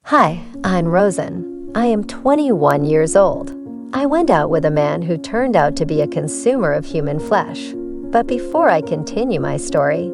Hi, I'm Rosen. I am 21 years old. I went out with a man who turned out to be a consumer of human flesh. But before I continue my story,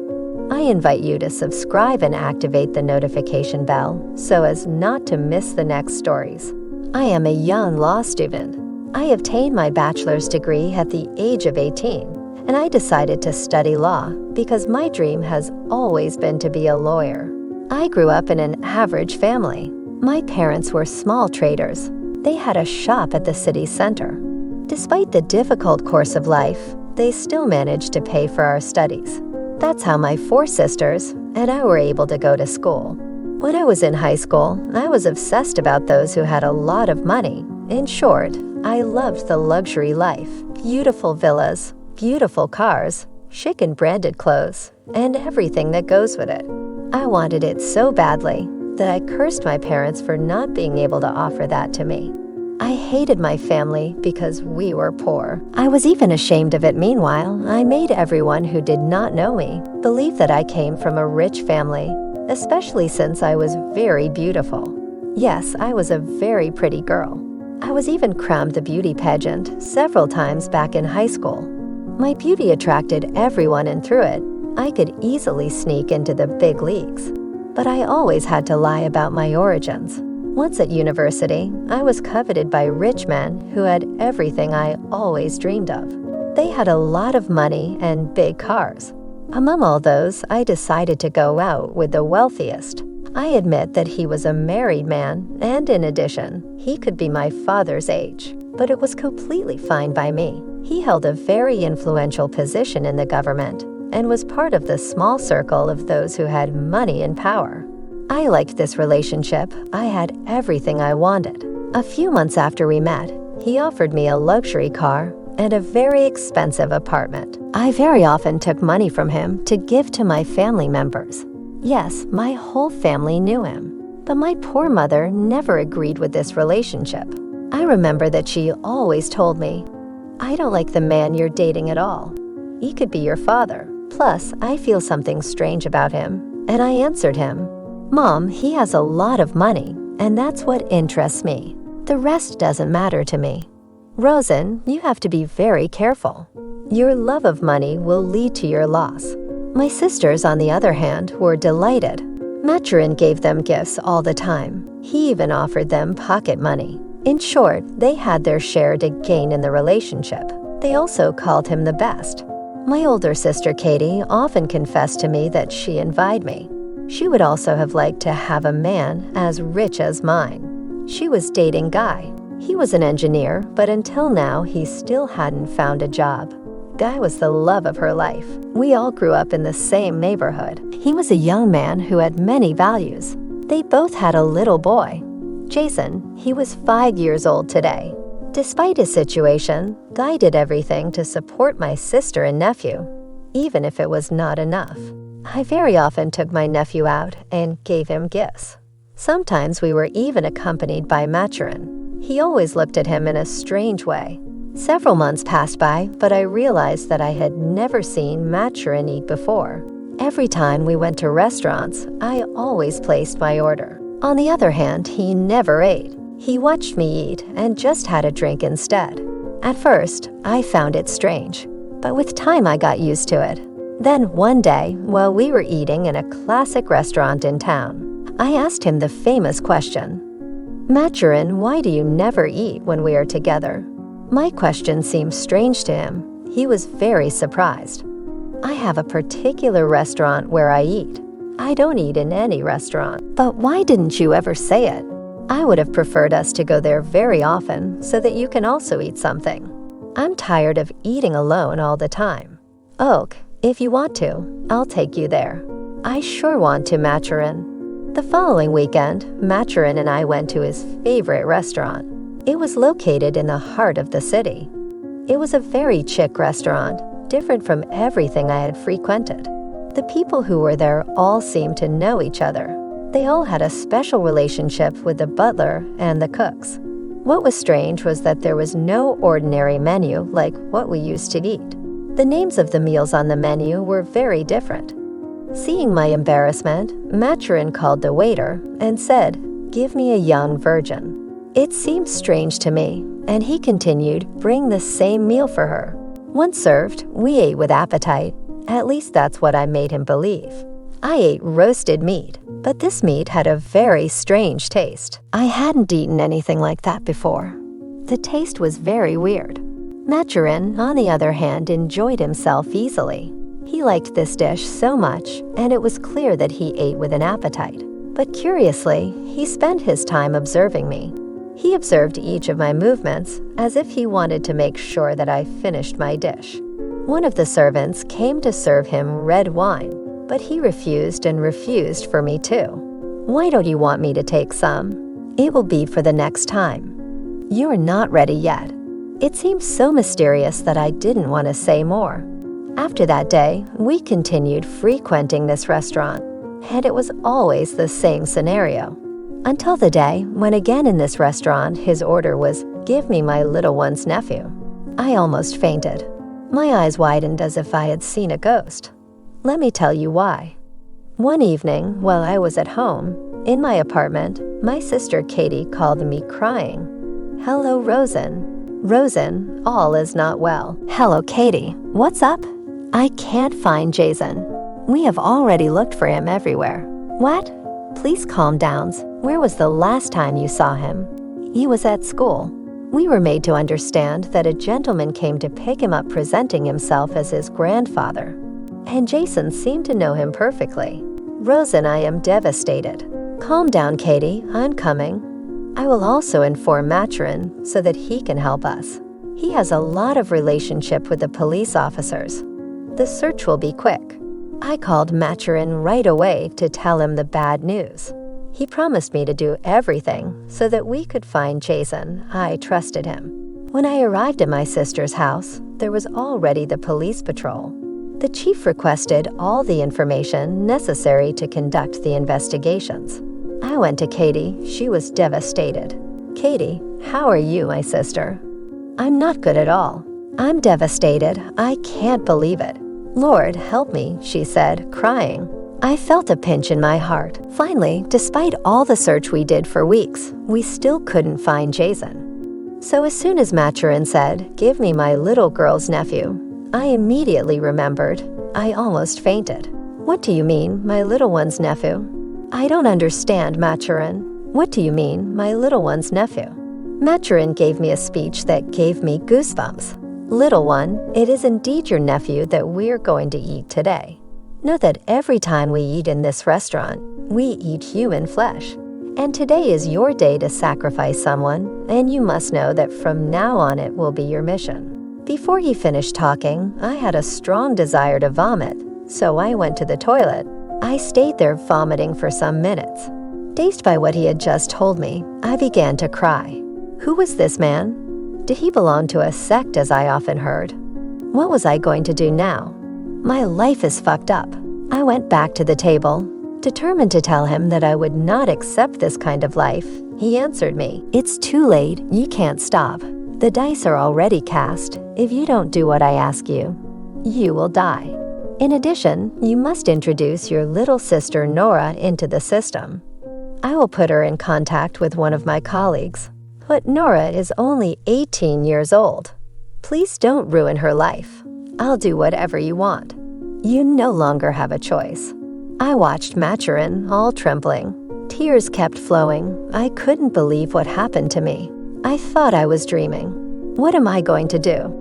I invite you to subscribe and activate the notification bell so as not to miss the next stories. I am a young law student. I obtained my bachelor's degree at the age of 18, and I decided to study law because my dream has always been to be a lawyer. I grew up in an average family. My parents were small traders. They had a shop at the city center. Despite the difficult course of life, they still managed to pay for our studies. That's how my 4 sisters and I were able to go to school. When I was in high school, I was obsessed about those who had a lot of money. In short, I loved the luxury life, beautiful villas, beautiful cars, chic and branded clothes, and everything that goes with it. I wanted it so badly that I cursed my parents for not being able to offer that to me. I hated my family because we were poor. I was even ashamed of it. Meanwhile, I made everyone who did not know me believe that I came from a rich family, especially since I was very beautiful. Yes, I was a very pretty girl. I was even crowned the beauty pageant several times back in high school. My beauty attracted everyone, and through it, I could easily sneak into the big leagues. But I always had to lie about my origins. Once at university, I was coveted by rich men who had everything I always dreamed of. They had a lot of money and big cars. Among all those, I decided to go out with the wealthiest. I admit that he was a married man, and in addition, he could be my father's age. But it was completely fine by me. He held a very influential position in the government and was part of the small circle of those who had money and power. I liked this relationship. I had everything I wanted. A few months after we met, he offered me a luxury car and a very expensive apartment. I very often took money from him to give to my family members. Yes, my whole family knew him. But my poor mother never agreed with this relationship. I remember that she always told me, "I don't like the man you're dating at all. He could be your father. Plus, I feel something strange about him." And I answered him, "Mom, he has a lot of money, and that's what interests me. The rest doesn't matter to me." Rosen, you have to be very careful. Your love of money will lead to your loss. My sisters, on the other hand, were delighted. Maturin gave them gifts all the time. He even offered them pocket money. In short, they had their share to gain in the relationship. They also called him the best. My older sister Katie often confessed to me that she envied me. She would also have liked to have a man as rich as mine. She was dating Guy. He was an engineer, but until now, he still hadn't found a job. Guy was the love of her life. We all grew up in the same neighborhood. He was a young man who had many values. They both had a little boy. Jason, he was 5 years old today. Despite his situation, Guy did everything to support my sister and nephew, even if it was not enough. I very often took my nephew out and gave him gifts. Sometimes we were even accompanied by Maturin. He always looked at him in a strange way. Several months passed by, but I realized that I had never seen Maturin eat before. Every time we went to restaurants, I always placed my order. On the other hand, he never ate. He watched me eat and just had a drink instead. At first, I found it strange, but with time I got used to it. Then one day, while we were eating in a classic restaurant in town, I asked him the famous question, "Maturin, why do you never eat when we are together?" My question seemed strange to him. He was very surprised. "I have a particular restaurant where I eat. I don't eat in any restaurant." "But why didn't you ever say it? I would have preferred us to go there very often so that you can also eat something. I'm tired of eating alone all the time." "Oak, if you want to, I'll take you there." "I sure want to, Maturin." The following weekend, Maturin and I went to his favorite restaurant. It was located in the heart of the city. It was a very chic restaurant, different from everything I had frequented. The people who were there all seemed to know each other. They all had a special relationship with the butler and the cooks. What was strange was that there was no ordinary menu like what we used to eat. The names of the meals on the menu were very different. Seeing my embarrassment, Maturin called the waiter and said, "Give me a young virgin." It seemed strange to me, and he continued, "Bring the same meal for her." Once served, we ate with appetite. At least that's what I made him believe. I ate roasted meat, but this meat had a very strange taste. I hadn't eaten anything like that before. The taste was very weird. Maturin, on the other hand, enjoyed himself easily. He liked this dish so much, and it was clear that he ate with an appetite. But curiously, he spent his time observing me. He observed each of my movements, as if he wanted to make sure that I finished my dish. One of the servants came to serve him red wine, but he refused and refused for me too. "Why don't you want me to take some? It will be for the next time. You're not ready yet." It seemed so mysterious that I didn't want to say more. After that day, we continued frequenting this restaurant, and it was always the same scenario. Until the day when again in this restaurant his order was, "Give me my little one's nephew." I almost fainted. My eyes widened as if I had seen a ghost. Let me tell you why. One evening, while I was at home, in my apartment, my sister Katie called me crying. "Hello, Rosen. Rosen, all is not well." "Hello, Katie. What's up?" "I can't find Jason. We have already looked for him everywhere." "What? Please calm down. Where was the last time you saw him?" "He was at school. We were made to understand that a gentleman came to pick him up presenting himself as his grandfather. And Jason seemed to know him perfectly." "Rosen, I am devastated." "Calm down, Katie. I'm coming. I will also inform Maturin so that he can help us. He has a lot of relationship with the police officers. The search will be quick." I called Maturin right away to tell him the bad news. He promised me to do everything so that we could find Jason. I trusted him. When I arrived at my sister's house, there was already the police patrol. The chief requested all the information necessary to conduct the investigations. I went to Katie. She was devastated. "Katie, how are you, my sister?" "I'm not good at all. I'm devastated. I can't believe it. Lord, help me," she said, crying. I felt a pinch in my heart. Finally, despite all the search we did for weeks, we still couldn't find Jason. So as soon as Maturin said, "Give me my little girl's nephew," I immediately remembered. I almost fainted. "What do you mean, my little one's nephew?" "I don't understand, Maturin. What do you mean, my little one's nephew?" Maturin gave me a speech that gave me goosebumps. "Little one, it is indeed your nephew that we're going to eat today. Know that every time we eat in this restaurant, we eat human flesh. And today is your day to sacrifice someone, and you must know that from now on it will be your mission." Before he finished talking, I had a strong desire to vomit, so I went to the toilet. I stayed there vomiting for some minutes. Dazed by what he had just told me, I began to cry. Who was this man? Did he belong to a sect, as I often heard? What was I going to do now? My life is fucked up. I went back to the table, determined to tell him that I would not accept this kind of life. He answered me, "It's too late. You can't stop. The dice are already cast. If you don't do what I ask you, you will die. In addition, you must introduce your little sister Nora into the system. I will put her in contact with one of my colleagues. But Nora is only 18 years old. Please don't ruin her life. I'll do whatever you want. You no longer have a choice." I watched Maturin, all trembling. Tears kept flowing. I couldn't believe what happened to me. I thought I was dreaming. What am I going to do?